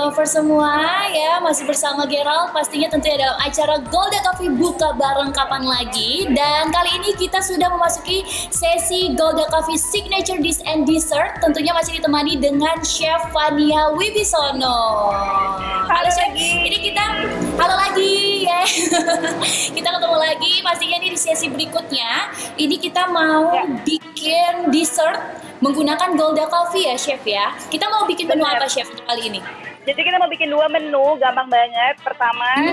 lover semua ya, masih bersama Gerald pastinya tentunya dalam acara Golda Coffee buka bareng kapan lagi. Dan kali ini kita sudah memasuki sesi Golda Coffee Signature Dish and Dessert, tentunya masih ditemani dengan Chef Fania Wibisono. Halo Chef, lagi. ini kita halo lagi ya. Kita ketemu lagi pastinya ini di sesi berikutnya. Ini kita mau bikin dessert menggunakan Golda Coffee ya Chef ya. Kita mau bikin menu apa Chef kali ini? Jadi kita mau bikin 2 menu, gampang banget. Pertama,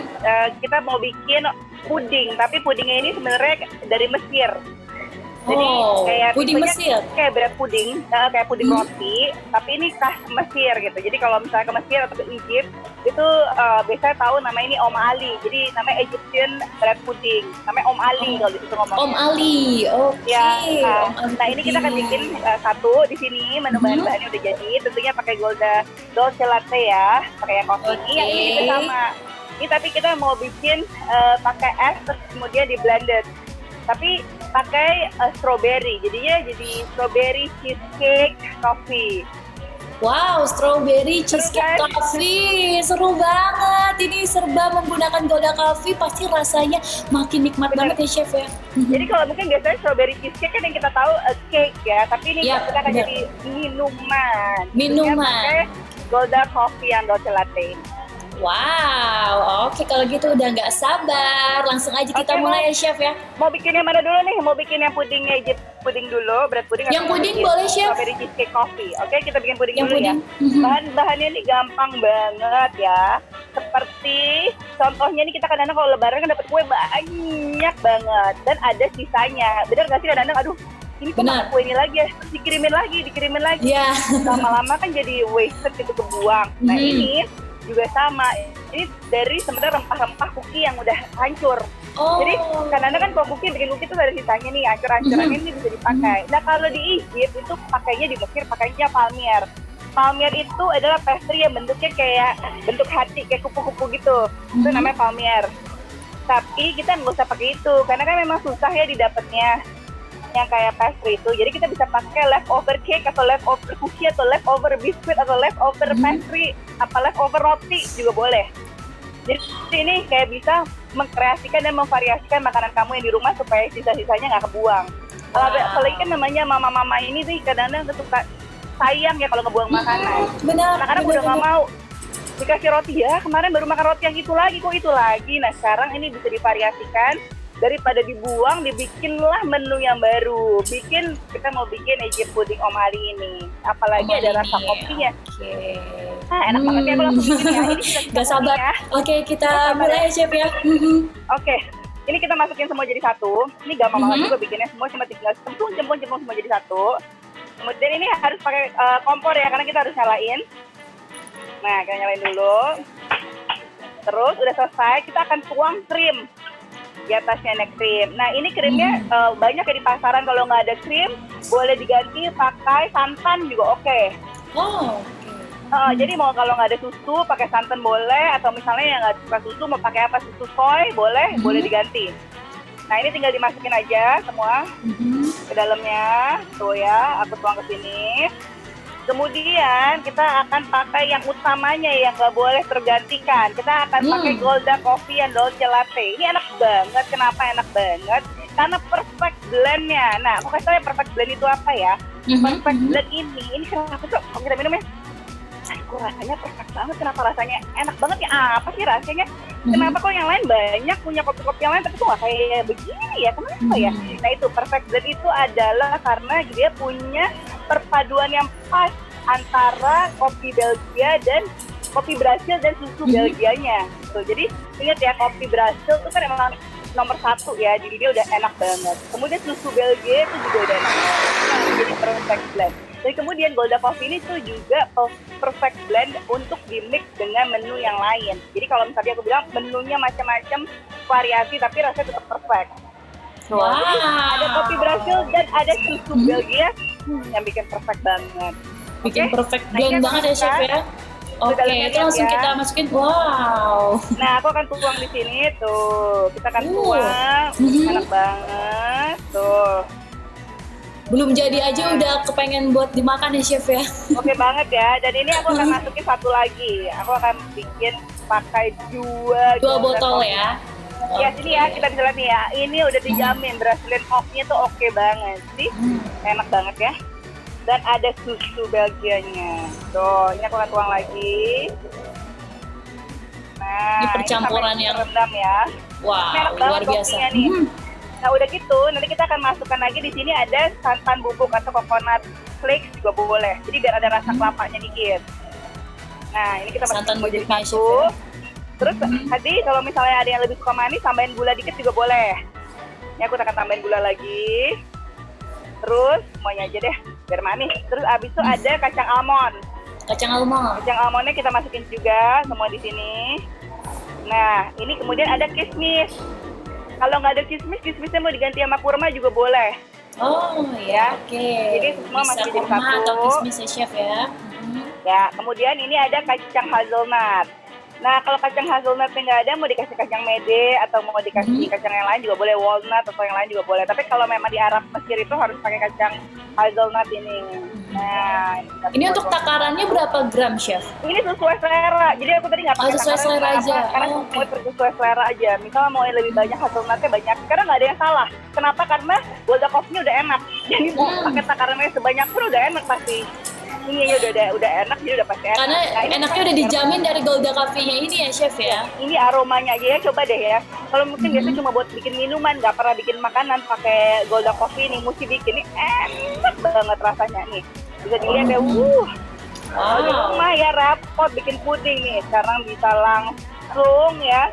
kita mau bikin puding, tapi pudingnya ini sebenarnya dari Mesir. Jadi kayak puding Mesir. Kayak berat puding, kayak puding roti, tapi ini khas Mesir gitu. Jadi kalau misalnya ke Mesir atau ke Egypt, itu biasanya tahu nama ini Om Ali. Jadi namanya Egyptian bread pudding. Namanya Om Ali kalau di situ ngomongnya. Om Ali, oke. Ya, nah ini kita akan bikin satu di sini menu bahan-bahannya udah jadi. Tentunya pakai Golda Dolce Latte ya, pakai yang kopi. Yang ini juga sama. Ini tapi kita mau bikin pakai es terus kemudian di blended. Tapi pakai strawberry, jadinya jadi strawberry cheesecake coffee. Wow, strawberry cheesecake coffee, seru banget. Ini serba menggunakan Golda Coffee, pasti rasanya makin nikmat banget ya Chef ya. Jadi kalau mungkin biasanya strawberry cheesecake kan yang kita tahu cake ya, tapi ini kita akan jadi minuman. Minuman. Golda Coffee yang Dolce Latte. Wow, oke kalau gitu udah nggak sabar, langsung aja kita mulai ya Chef ya. Mau bikin yang mana dulu nih? Mau bikin yang pudingnya Egypt puding dulu, bread pudding. Yang puding boleh Chef. Strawberry cheesecake coffee. Oke, kita bikin puding yang dulu puding. Ya. Bahan-bahannya ini gampang banget ya. Seperti contohnya nih kita kadang-kadang kalau lebaran kan dapat kue banyak banget dan ada sisanya. Bener nggak sih kadang-kadang aduh ini kok makan kue ini lagi ya, terus dikirimin lagi. Yeah. Lama-lama kan jadi wasted gitu, kebuang. Nah ini juga sama, ini dari sebenarnya rempah-rempah cookie yang udah hancur. Jadi kadang-kadang kan kalau cookie bikin cookie itu ada sisanya nih, hancur-hancurannya ini bisa dipakai. Nah kalau di Egypt itu pakainya di Mesir pakainya palmier. Palmier itu adalah pastry yang bentuknya kayak bentuk hati, kayak kupu-kupu gitu. Itu namanya palmier. Tapi kita nggak usah pakai itu, karena kan memang susah ya didapatnya yang kayak pastry itu. Jadi kita bisa pakai leftover cake atau leftover cookie atau leftover biskuit atau leftover pastry, apa leftover roti juga boleh. Jadi ini kayak bisa mengkreasikan dan memvariasikan makanan kamu yang di rumah supaya sisa-sisanya nggak kebuang. Apalagi kan namanya mama-mama ini sih kadang-kadang suka sayang ya kalau ngebuang makanan. Benar. Anak-anak udah nggak mau dikasih roti ya, kemarin baru makan roti yang itu lagi, kok itu lagi. Nah sekarang ini bisa divariasikan. Daripada dibuang, dibikinlah menu yang baru. Kita mau bikin Egypt pudding Om Ali ini. Apalagi ada rasa kopinya. Enak banget ya, aku langsung bikin ya. Ini gak sabar ya. Oke, kita mulai ya Chef ya. Oke, ini kita masukin semua jadi satu. Ini gampang banget juga bikinnya, semua cuma tinggal cemplung semua jadi satu. Kemudian ini harus pakai kompor ya, karena kita harus nyalain. Nah, kita nyalain dulu. Terus udah selesai, kita akan tuang krim di atasnya ada krim. Nah ini krimnya banyak ya di pasaran. Kalau nggak ada krim boleh diganti pakai santan juga oke. Jadi mau kalau nggak ada susu pakai santan boleh, atau misalnya yang nggak suka susu mau pakai apa, susu soy boleh diganti. Nah ini tinggal dimasukin aja semua ke dalamnya. Tuh ya, aku tuang ke sini. Kemudian kita akan pakai yang utamanya yang nggak boleh tergantikan. Kita akan pakai Golda Coffee and Dolce Latte. Ini enak banget. Kenapa enak banget? Karena perfect blend-nya. Nah, aku kasih tau ya perfect blend itu apa ya. Perfect blend ini kenapa tuh kalau kita minum ya? Kok rasanya perfect banget. Kenapa rasanya enak banget ya? Apa sih rasanya? Kenapa kok yang lain banyak punya kopi-kopi yang lain tapi kok kayak begini ya? Kenapa ya? Nah itu perfect blend itu adalah karena dia punya perpaduan yang pas antara kopi Belgia dan kopi Brasil dan susu Belgianya. Tuh, jadi ingat ya, kopi Brasil itu kan emang nomor 1 ya, jadi dia udah enak banget. Kemudian susu Belgia itu juga udah enak banget. Nah, jadi perfect blend. Dan kemudian Golda Coffee ini tuh juga perfect blend untuk di-mix dengan menu yang lain. Jadi kalau misalnya aku bilang menunya macam-macam variasi tapi rasanya tetap perfect. Ada kopi Brasil dan ada susu Belgia yang bikin perfect banget. Bikin perfect blend banget ya Chef ya. Oke, itu langsung kita masukin. Wow. Nah, aku akan tuang di sini tuh. Kita akan tuang. Enak banget tuh. Belum jadi aja udah kepengen buat dimakan ya chef ya. Oke banget ya. Dan ini aku akan masukin satu lagi. Aku akan bikin pakai dua Botol ya. Ya sini ya, kita bisa lihat nih ya. Ini udah dijamin Brazilian off-nya tuh oke banget. Sih, enak banget ya. Dan ada susu Belgianya. Tuh, ini aku akan tuang lagi. Nah, Ini percampuran ini yang rendam ya. wow, Enak luar banget biasa. kopinya nih. Nah udah gitu, nanti kita akan masukkan lagi di sini ada santan bubuk atau coconut flakes juga boleh. Jadi biar ada rasa kelapanya dikit. Nah ini kita Santan masukin jadi bubuknya, satu. Chef, ya. Terus tadi kalau misalnya ada yang lebih suka manis, tambahin gula dikit juga boleh. Ini aku akan tambahin gula lagi. Terus semuanya aja deh, biar manis. Terus abis itu ada kacang almond. Kacang almond. Kacang almondnya kita masukin juga semua di sini. Nah ini kemudian ada kismis. Kalau nggak ada kismis, kismisnya mau diganti sama kurma juga boleh. Oh ya, oke. Jadi semua Bisa masih jadi kurma satu. atau kismis ya chef ya. Ya, kemudian ini ada kacang hazelnut. Nah, kalau kacang hazelnutnya nggak ada, mau dikasih kacang mede atau mau dikasih kacang yang lain juga boleh, walnut atau yang lain juga boleh. Tapi kalau memang di Arab Mesir itu harus pakai kacang hazelnut ini. Nah, Ini untuk takarannya berapa gram chef? ini sesuai selera. Jadi aku tadi nggak pakai Sesuai takaran selera kenapa? aja. Karena Oh, semua sesuai selera aja. Misalnya mau yang lebih banyak hazelnutnya banyak. Karena nggak ada yang salah. Kenapa? Karena Goldakoff-nya udah enak. Jadi mau pakai takarannya sebanyak pun udah enak pasti. Ini ya udah enak, jadi udah pasti enak. Karena Nah, ini enaknya udah dijamin dari Golda Coffee-nya ini ya chef ya. ini aromanya aja ya, coba deh ya. Kalau mungkin biasa cuma buat bikin minuman, nggak pernah bikin makanan pakai Golda Coffee nih, mesti bikin. Ini enak banget rasanya nih. Bisa dilihat ya, di rumah ya rapot bikin puding nih. Sekarang bisa langsung ya,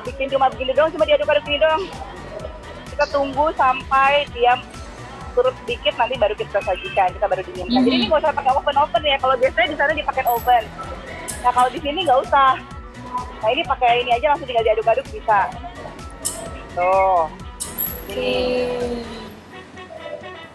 bikin cuma begini doang, cuma diaduk-aduk gini doang. Kita tunggu sampai dia turut sedikit, nanti baru kita sajikan, kita baru dinginkan. Jadi ini nggak usah pakai oven ya. Kalau biasanya di sana dipakai oven. Nah kalau di sini nggak usah. Nah ini pakai ini aja, langsung tinggal diaduk-aduk bisa. Tuh. Ini.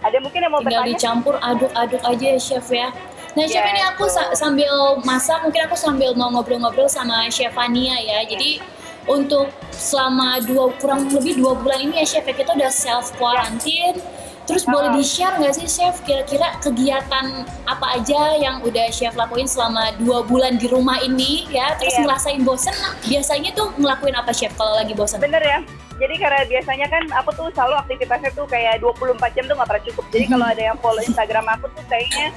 Ada mungkin yang mau Tinggal bertanya? dicampur, aduk-aduk aja ya chef ya. Nah chef, Ya, ini aku sambil masak, mungkin aku sambil mau ngobrol-ngobrol sama Chef Fania ya. Jadi untuk selama kurang lebih 2 bulan ini ya chef ya, kita udah self quarantine. Terus boleh di-share nggak sih chef kira-kira kegiatan apa aja yang udah chef lakuin selama 2 bulan di rumah ini ya? Terus ngerasain bosen, biasanya tuh ngelakuin apa chef kalau lagi bosen? Bener ya. Jadi karena biasanya kan aku tuh selalu aktivitasnya tuh kayak 24 jam tuh nggak pernah cukup. Jadi kalau ada yang follow Instagram aku tuh kayaknya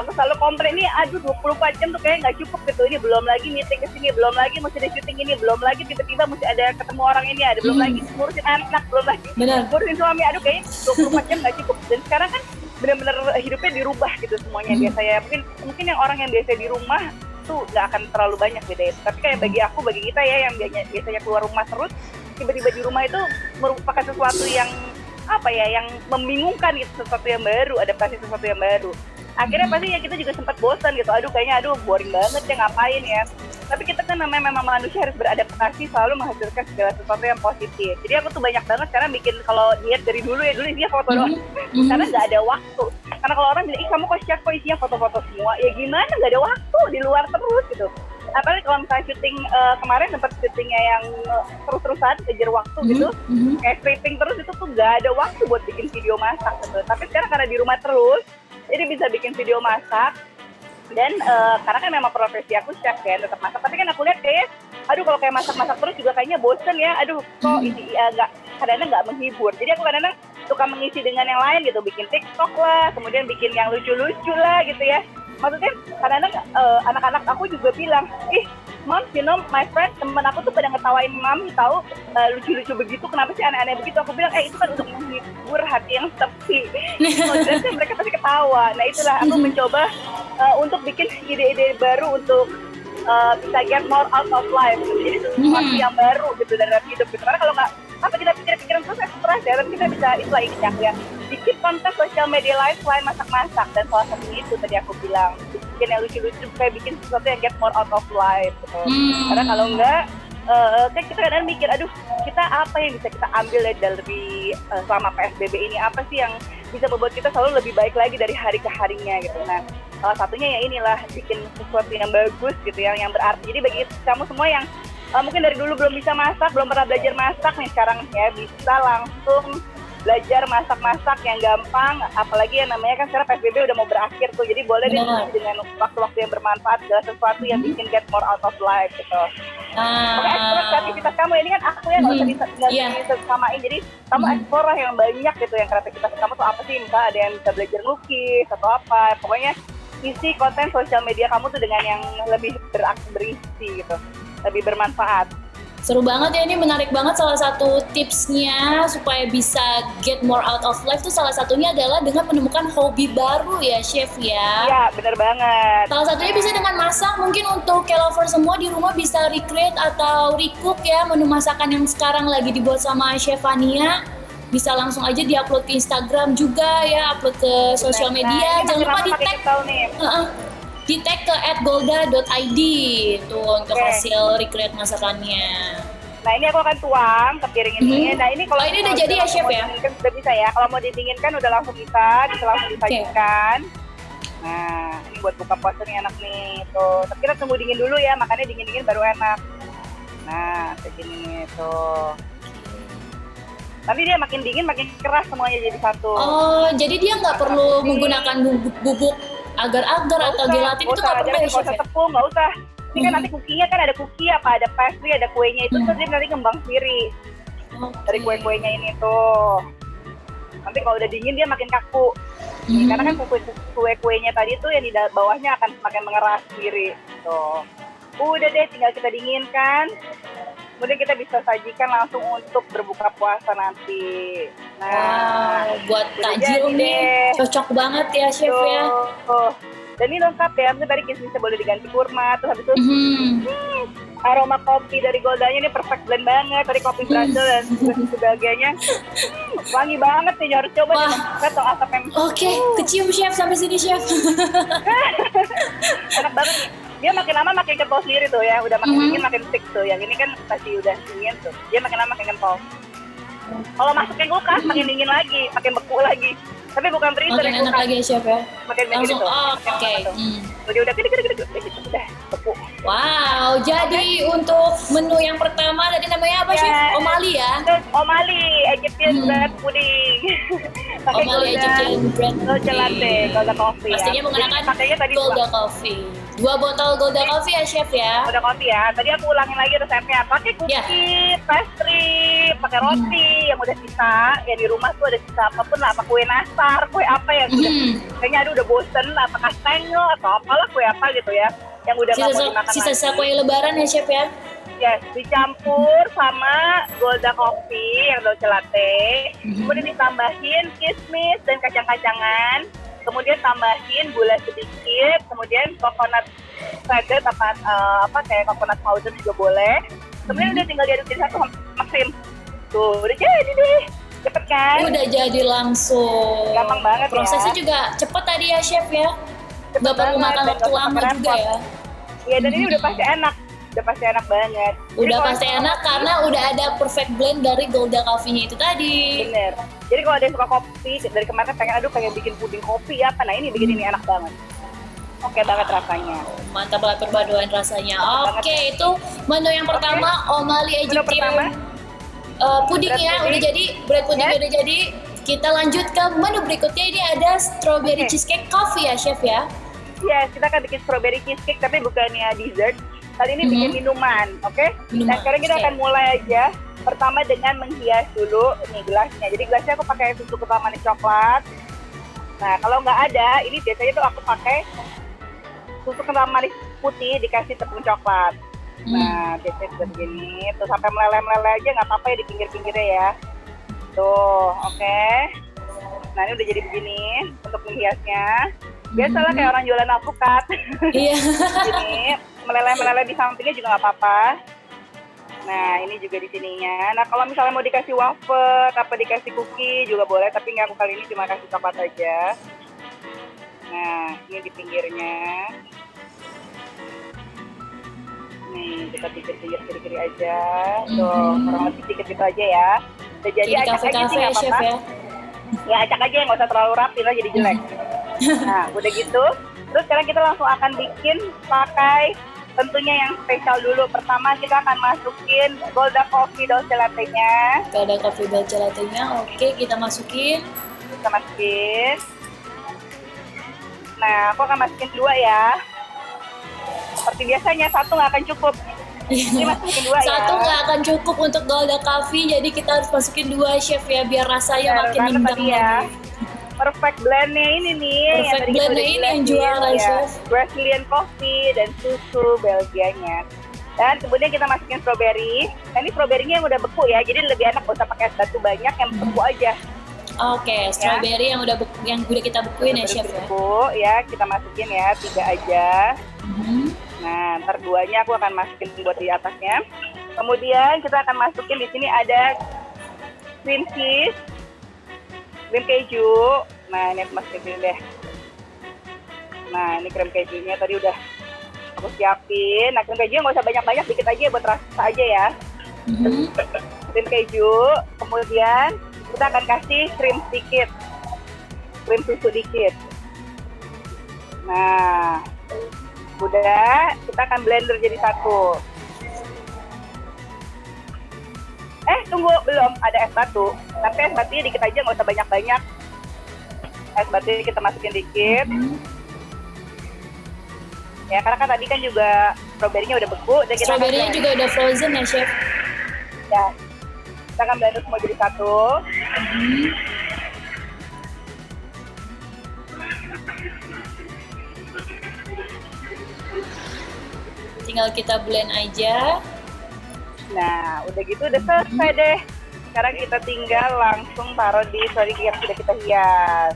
aku selalu komplain nih, aduh 24 jam tuh kayaknya nggak cukup gitu. Ini belum lagi meeting kesini, belum lagi mesti ada syuting ini, belum lagi tiba-tiba mesti ada ketemu orang ini, ada belum lagi ngurusin anak, belum lagi ngurusin suami. Aduh kayaknya 24 jam nggak cukup. Dan sekarang kan benar-benar hidupnya dirubah gitu semuanya. Biasanya mungkin yang orang yang biasa di rumah tuh nggak akan terlalu banyak beda. Tapi kayak bagi kita ya yang biasanya keluar rumah terus, tiba-tiba di rumah itu merupakan sesuatu yang apa ya, yang membingungkan gitu, sesuatu yang baru, adaptasi sesuatu yang baru. Akhirnya pasti ya kita juga sempat bosan gitu, aduh boring banget ya ngapain ya. Tapi kita kan namanya memang manusia harus beradaptasi, selalu menghasilkan segala sesuatu yang positif. Jadi aku tuh banyak banget sekarang bikin, kalau diet dari dulu dia foto doang, karena nggak ada waktu. Karena kalau orang bilang, ih kamu kok chef kok isinya foto-foto semua, ya gimana, nggak ada waktu, di luar terus gitu. Apalagi kalau misalnya syuting kemarin sempat syutingnya yang terus-terusan kejar waktu gitu, kayak stripping terus, itu tuh nggak ada waktu buat bikin video masak gitu. Tapi sekarang karena di rumah terus, jadi bisa bikin video masak. Dan karena kan memang profesi aku chef kan, tetap masak. Tapi kan aku lihat kayak, aduh kalau kayak masak-masak terus juga kayaknya bosen ya. Aduh kok ini kadang-kadang nggak menghibur. Jadi aku kadang-kadang suka mengisi dengan yang lain gitu, bikin TikTok lah, kemudian bikin yang lucu-lucu lah gitu ya. Maksudnya kadang-kadang anak-anak aku juga bilang, ih Mom, you know my friend, temen aku tuh pada ngetawain Mami tahu lucu-lucu begitu, kenapa sih aneh-aneh begitu? Aku bilang, itu kan untuk menghibur hati yang sepi. Kemudian mereka pasti ketawa. Nah itulah aku mencoba untuk bikin ide-ide baru untuk bisa get more out of life. Jadi sesuatu yang baru gitu dalam hidup gitu. Karena kalau nggak, apa kita pikir-pikiran terus stres ya, tapi kita bisa itu lagi ya. Bikin konten sosial media lain selain masak-masak, dan salah satunya itu tadi aku bilang, bikin yang lucu-lucu, kayak bikin sesuatu yang get more out of life gitu. Karena kalau enggak, kan kita kadang mikir, aduh kita apa yang bisa kita ambil dari selama PSBB ini, apa sih yang bisa membuat kita selalu lebih baik lagi dari hari ke harinya gitu. Nah salah satunya ya inilah, bikin sesuatu yang bagus gitu, yang berarti. Jadi bagi kamu semua yang mungkin dari dulu belum bisa masak, belum pernah belajar masak nih, sekarang ya bisa langsung belajar masak-masak yang gampang, apalagi yang namanya kan sekarang PSBB udah mau berakhir tuh, jadi boleh deh dengan waktu-waktu yang bermanfaat, segala sesuatu yang bikin get more out of life gitu. Pokoknya explore kreativitas kamu, ini kan aku ya nggak usah disamain, jadi kamu explore lah yang banyak gitu, yang kreativitas kamu tuh apa sih, misalnya ada yang bisa belajar lukis atau apa, pokoknya isi konten sosial media kamu tuh dengan yang lebih berisi gitu, lebih bermanfaat. Seru banget ya, ini menarik banget. Salah satu tipsnya supaya bisa get more out of life tuh salah satunya adalah dengan menemukan hobi baru ya Chef ya. Iya bener banget. Salah satunya bisa dengan masak, mungkin untuk K-lover semua di rumah bisa recreate atau recook ya menu masakan yang sekarang lagi dibuat sama Chef Fania. Bisa langsung aja di-upload ke Instagram juga ya, upload ke sosial media. Jangan lupa di-tag ke @golda.id tuh untuk hasil recreate masakannya. Nah ini aku akan tuang ke piring ini. Nah ini kalau ini udah jadi ya Chef ya? Sudah bisa ya. Kalau mau didinginkan udah langsung bisa langsung disajikan. Nah ini buat buka puasa nih enak nih tuh. Tapi kita tunggu dingin dulu ya, makannya dingin-dingin baru enak. Nah segini tuh. Nanti dia makin dingin makin keras semuanya jadi satu. Oh jadi dia nggak perlu menggunakan bubuk agar-agar atau gelatin itu nggak perlu ya Chef? Nggak usah tepung, nggak usah. Ini kan nanti kukinya kan ada kuki apa, ada pastry, ada kuenya itu terus dia nanti ngembang sendiri dari kue-kuenya ini tuh. Nanti kalau udah dingin dia makin kaku. Karena kan kue-kuenya tadi tuh yang di bawahnya akan semakin mengeras sendiri. Tuh. Udah deh, tinggal kita dinginkan. Kemudian kita bisa sajikan langsung untuk berbuka puasa nanti. Nah, buat takjil nih cocok banget ya Chef ya. Dan ini lengkap ya, mungkin tadi kismisnya boleh diganti kurma, terus habis itu aroma kopi dari Goldanya ini perfect blend banget, dari kopi Brazil dan sebagainya. Wangi banget nih, harus coba nih, atau asap yang Oke, kecium Chef sampai sini Chef. enak banget nih. Dia makin lama makin kental sendiri tuh ya, udah makin dingin makin stick tuh. Yang ini kan masih udah dingin tuh, dia makin lama makin kental. Kalau masukin kulkas makin dingin lagi, makin beku lagi. Tapi bukan freezer makin enak lagi ya Chef ya. Makin langsung gitu. Oke. Udah gede-gede gitu, udah beku. Wow, jadi untuk menu yang pertama tadi namanya apa Chef? Omali ya? Omali, Egyptian bread pudding. Omali Egyptian bread pudding. Latte, Golda Coffee. Pastinya menggunakan Golda Coffee. 2 botol Golda Coffee ya Chef ya? Golda Coffee ya. Tadi aku ulangin lagi resepnya. Pakai cookie, pastry, pakai roti yang udah sisa. Ya di rumah tuh ada sisa apapun lah, apa kue nastar, kue apa ya. Kayaknya udah bosen, apa kastengel atau apalah kue apa gitu ya. Yang udah nggak mau dimakan lagi. Sisa kue lebaran ya Chef ya? Yes, dicampur sama Golda Coffee yang dolce latte. Kemudian ditambahin kismis dan kacang-kacangan. Kemudian tambahin gula sedikit, kemudian coconut shredded apa kayak coconut powder juga boleh. Kemudian udah tinggal diaduk jadi satu maksim. Tuh, udah jadi deh. Cepet kan? Udah jadi langsung. Gampang banget prosesnya juga cepet tadi ya Chef ya? Gak perlu makan waktu lama juga ya? Iya, dan ini udah pasti enak. Udah pasti enak banget. Udah pasti enak karena udah ada perfect blend dari Golda Coffee-nya itu tadi. Bener. Jadi kalau ada yang suka kopi, dari kemarin pengen bikin puding kopi apa, nah ini bikin ini enak banget. Oke banget rasanya. Mantap banget perpaduan rasanya. Oke, itu menu yang pertama, Omali Egyptian puding ya, udah jadi, bread puding udah jadi. Kita lanjut ke menu berikutnya, ini ada strawberry cheesecake coffee ya Chef ya? Yes, kita akan bikin strawberry cheesecake tapi bukannya dessert. Kali ini bikin minuman, oke? Nah sekarang kita akan mulai aja. Pertama dengan menghias dulu nih gelasnya. Jadi gelasnya aku pakai susu kental manis coklat. Nah kalau nggak ada, ini biasanya tuh aku pakai susu kental manis putih dikasih tepung coklat. Nah biasanya seperti begini. Tuh sampai meleleh-meleleh aja nggak apa-apa ya di pinggir-pinggirnya ya. Tuh, oke. Nah ini udah jadi begini untuk menghiasnya. Biasalah kayak orang jualan alpukat. Iya. Ini meleleh-meleleh di sampingnya juga nggak apa-apa. Nah ini juga di sininya. Nah kalau misalnya mau dikasih wafer, apa dikasih cookie juga boleh. Tapi nggak, aku kali ini cuma kasih coklat aja. Nah ini di pinggirnya. Nih kita pinggir-pinggir kiri-kiri aja. Tuh kurang lebih sedikit gitu aja ya. Udah jadi acak aja sih nggak apa-apa. Ya acak aja, nggak usah terlalu rapi lah jadi jelek. Nah udah gitu. Terus sekarang kita langsung akan bikin pakai tentunya yang spesial dulu. Pertama kita akan masukin Golda Coffee Dolce Latte-nya. Golda Coffee Dolce Latte-nya, oke kita masukin. Kita masukin. Nah, aku akan masukin 2 ya. Seperti biasanya, 1 nggak akan cukup. Ini masukin 2 ya. Satu nggak akan cukup untuk Golda Coffee, jadi kita harus masukin 2 chef ya, biar rasanya makin nendang ya. lagi. Perfect blend-nya ini nih. Perfect blend-nya ini yang juara ya. chef. Brazilian coffee dan susu Belgianya. Dan kemudian kita masukin strawberry. Nah ini strawberry-nya yang udah beku ya, jadi lebih enak, gak usah pakai es batu banyak, yang beku aja. Oke, strawberry yang udah kita bekuin ya chef ya. Beku ya, kita masukin ya 3 aja. Nah, ntar 2-nya aku akan masukin buat di atasnya. Kemudian kita akan masukin di sini ada cream cheese, krim keju. Nah, ini aku masukin deh. Nah, ini krim kejunya tadi udah aku siapin. Nah, krim keju nggak usah banyak-banyak, dikit aja buat rasa aja ya. Krim keju, kemudian kita akan kasih krim sedikit, krim susu dikit. Nah, udah, kita akan blender jadi satu. Tunggu, belum, ada es batu. Tapi es batunya dikit aja, nggak usah banyak-banyak. Es batunya kita masukin dikit. Ya, karena kan tadi kan juga strawberry-nya udah beku. Strawberry-nya juga udah frozen ya, chef? Ya, kita akan blender semua jadi satu. Tinggal kita blend aja. Nah, udah gitu udah selesai deh. Sekarang kita tinggal langsung taruh di sorry yang sudah kita hias.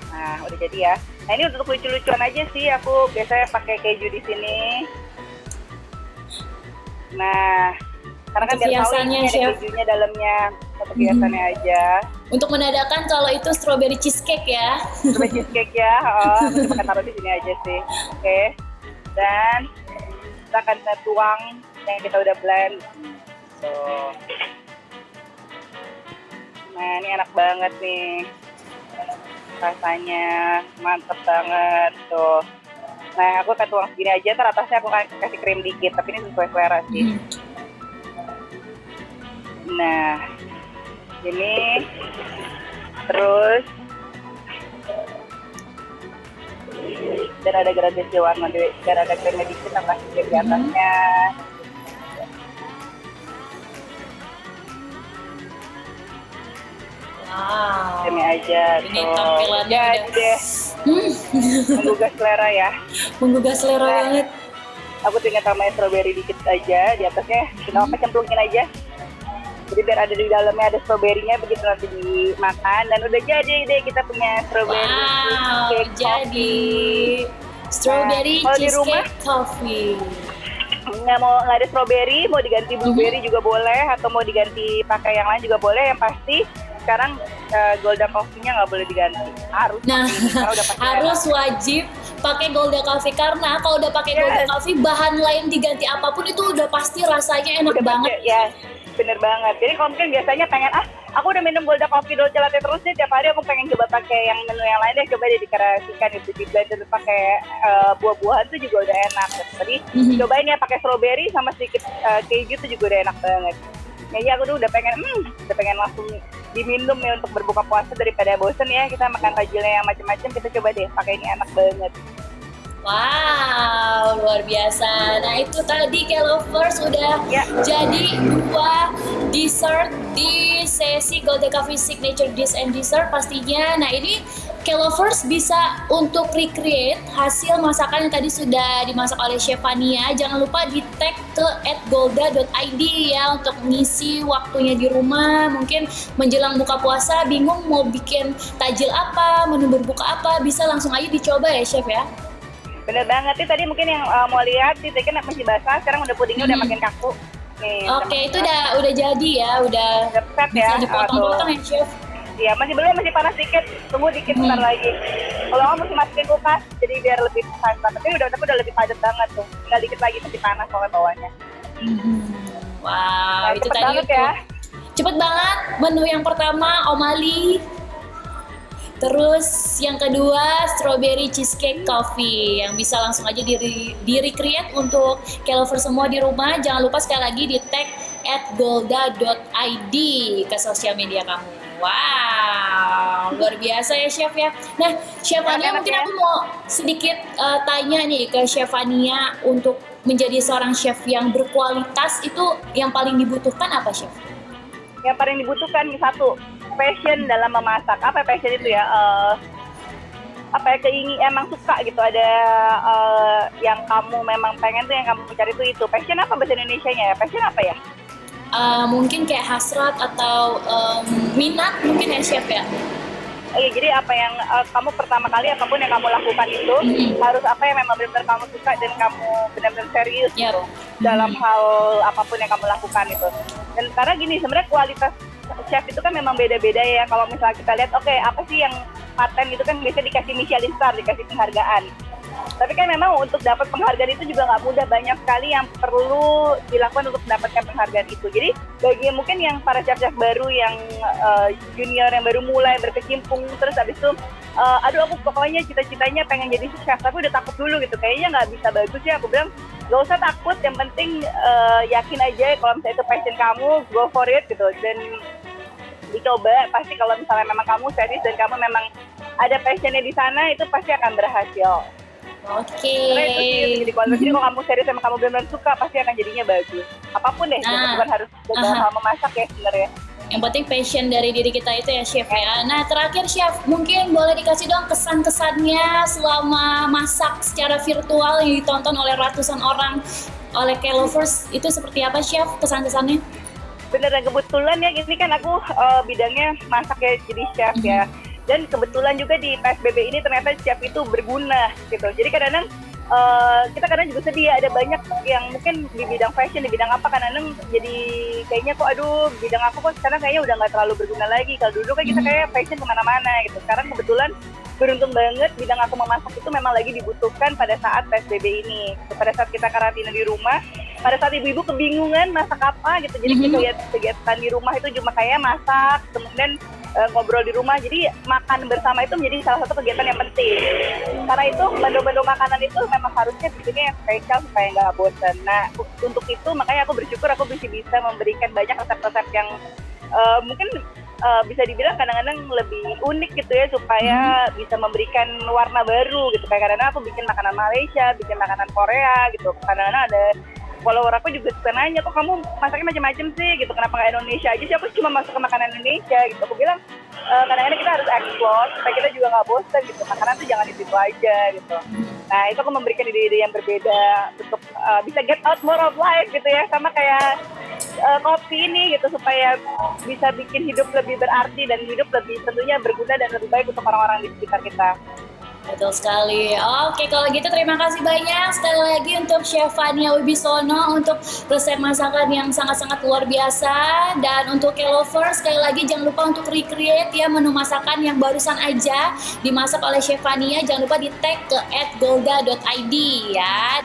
Nah, udah jadi ya. Nah, ini untuk lucu-lucuan aja sih. Aku biasanya pakai keju di sini. Nah, karena kan biar tahu ini ada kejunya dalamnya. Untuk hiasannya aja. Untuk menandakan kalau itu strawberry cheesecake ya. Strawberry cheesecake ya. Kita akan taruh di sini aja sih. Oke. Dan kita akan tuang yang kita udah blend. Tuh. Nah, ini enak banget nih. Rasanya mantep banget tuh. Nah, aku akan tuang segini aja, ntar atasnya aku akan kasih krim dikit, tapi ini sesuai selera sih. Nah, ini terus dan ada gradasi warna dan ada krimnya dikit, aku kasih krim di atasnya. Wow. Krimnya aja ini tuh. Tampilannya jadi deh. Menggugah selera ya. Menggugah selera banget. Aku tinggal tambahin strawberry dikit aja di atasnya. Kita cemplungin aja. Jadi biar ada di dalamnya ada strawberry-nya, begitu nanti dimakan. Dan udah jadi deh kita punya strawberry cheesecake coffee. Strawberry nah, cheesecake coffee. Nggak ada strawberry, mau diganti blueberry juga boleh, atau mau diganti pakai yang lain juga boleh. Yang pasti sekarang Golda Coffee-nya nggak boleh diganti, harus harus wajib pakai Golda Coffee, karena kalau udah pakai Golda Coffee bahan lain diganti apapun itu udah pasti rasanya enak banget. Ya, bener banget. Jadi kalau mungkin biasanya pengen aku udah minum Golda Coffee Dolce Latte terus nih tiap hari, aku pengen coba pakai yang menu yang lain deh, coba deh dikreasikan itu di blender pakai buah-buahan tuh juga udah enak. Tadi cobain ya pakai strawberry sama sedikit keju tuh juga udah enak banget. Jadi aku tuh udah pengen langsung diminum ya untuk berbuka puasa daripada bosen ya kita makan takjilnya yang macam-macam. Kita coba deh pakai ini, enak banget. Wow, luar biasa. Nah itu tadi K-Lovers udah jadi 2 dessert di sesi Golda Coffee Signature Dish and Dessert pastinya. Nah ini K-Lovers bisa untuk recreate hasil masakan yang tadi sudah dimasak oleh Chef Fania. Jangan lupa di tag ke @golda.id ya untuk ngisi waktunya di rumah. Mungkin menjelang buka puasa bingung mau bikin tajil apa, menu berbuka apa, bisa langsung aja dicoba ya Chef ya. Bener banget nih, tadi mungkin yang mau lihat sih kan masih basah, sekarang udah pudingnya udah makin kaku. Nih. Oke, itu udah jadi ya, udah set bisa ya. dipotong-potong ya Chef. Iya, masih panas dikit, tunggu dikit bentar lagi. Kalau nggak mesti masukin kulkas, jadi biar lebih panas. Tapi udah lebih padat banget tuh, tinggal dikit lagi masih panas bawahnya. Wow, nah, itu tadi ya. Cepet banget, menu yang pertama Om Ali Terus yang kedua strawberry cheesecake coffee yang bisa langsung aja di recreate untuk K-lover semua di rumah. Jangan lupa sekali lagi di tag @golda.id ke sosial media kamu. Wow, luar biasa ya Chef ya. Nah, Chef Ania mungkin aku mau sedikit tanya nih ke Chef Ania, untuk menjadi seorang chef yang berkualitas itu yang paling dibutuhkan apa Chef? Yang paling dibutuhkan satu, passion dalam memasak. Apa passion itu ya? Apa ya, emang suka gitu, ada yang kamu memang pengen tuh, yang kamu cari itu. Passion apa bahasa Indonesianya ya? Passion apa ya? Mungkin kayak hasrat atau minat mungkin ya Chef ya? Iya, jadi apa yang kamu pertama kali, apapun yang kamu lakukan itu harus apa yang memang benar-benar kamu suka dan kamu benar-benar serius gitu dalam hal apapun yang kamu lakukan itu. Dan karena gini, sebenarnya kualitas chef itu kan memang beda-beda ya. Kalau misalnya kita lihat, oke, apa sih yang paten itu kan biasanya dikasih Michelin star, dikasih penghargaan. Tapi kan memang untuk dapat penghargaan itu juga nggak mudah, banyak sekali yang perlu dilakukan untuk mendapatkan penghargaan itu. Jadi bagi mungkin yang para chef-chef baru, yang junior yang baru mulai berkecimpung, terus abis itu aduh aku pokoknya cita-citanya pengen jadi chef tapi udah takut dulu gitu, kayaknya nggak bisa bagus ya. Aku bilang gak usah takut, yang penting yakin aja kalau misalnya itu passion kamu, go for it gitu, dan dicoba. Pasti kalau misalnya memang kamu serius dan kamu memang ada passionnya di sana, itu pasti akan berhasil. Oke. Karena itu sih jadi kualitas. Jadi kalau kamu serius sama kamu benar-benar suka, pasti akan jadinya bagus. Apapun deh, bukan harus dalam hal memasak ya sebenarnya. Yang penting passion dari diri kita itu ya Chef ya. Nah terakhir Chef, mungkin boleh dikasih dong kesan-kesannya selama masak secara virtual yang ditonton oleh ratusan orang, oleh K-lovers, itu seperti apa Chef kesan-kesannya? Beneran kebetulan ya, ini kan aku bidangnya masak ya, jadi chef ya. Dan kebetulan juga di PSBB ini ternyata chef itu berguna gitu. Jadi kadang-kadang kita kadang juga sedih, ada banyak yang mungkin di bidang fashion, di bidang apa, kadang-kadang jadi kayaknya kok aduh bidang aku kok sekarang kayaknya udah nggak terlalu berguna lagi. Kalau dulu kan kita kayak fashion kemana-mana gitu. Sekarang kebetulan beruntung banget bidang aku memasak itu memang lagi dibutuhkan pada saat PSBB ini. Pada saat kita karantina di rumah, pada saat ibu-ibu kebingungan masak apa gitu. Jadi kegiatan di rumah itu cuma kayak masak, kemudian ngobrol di rumah. Jadi makan bersama itu menjadi salah satu kegiatan yang penting. Karena itu menu-menu makanan itu memang harusnya bikinnya yang spesial supaya nggak bosan. Nah untuk itu makanya aku bersyukur aku bisa memberikan banyak resep-resep yang mungkin bisa dibilang kadang-kadang lebih unik gitu ya, supaya bisa memberikan warna baru gitu. Kayak kadang-kadang aku bikin makanan Malaysia, bikin makanan Korea gitu. Kadang-kadang ada follower aku juga suka nanya, kok kamu masaknya macam-macam sih gitu, kenapa nggak Indonesia aja sih? Aku cuma masak makanan Indonesia gitu. Aku bilang kadang-kadang kita harus explore supaya kita juga nggak bosan gitu. Makanan tuh jangan di situ aja gitu. Nah itu aku memberikan ide-ide yang berbeda untuk bisa get out more of life gitu ya, sama kayak kopi ini gitu, supaya bisa bikin hidup lebih berarti dan hidup lebih tentunya berguna dan lebih baik untuk orang-orang di sekitar kita. Betul sekali. Oke, kalau gitu terima kasih banyak sekali lagi untuk Chef Ania Wibisono untuk resep masakan yang sangat-sangat luar biasa. Dan untuk K-lovers, sekali lagi jangan lupa untuk recreate ya menu masakan yang barusan aja dimasak oleh Chef Ania. Jangan lupa di tag ke @golda.id ya.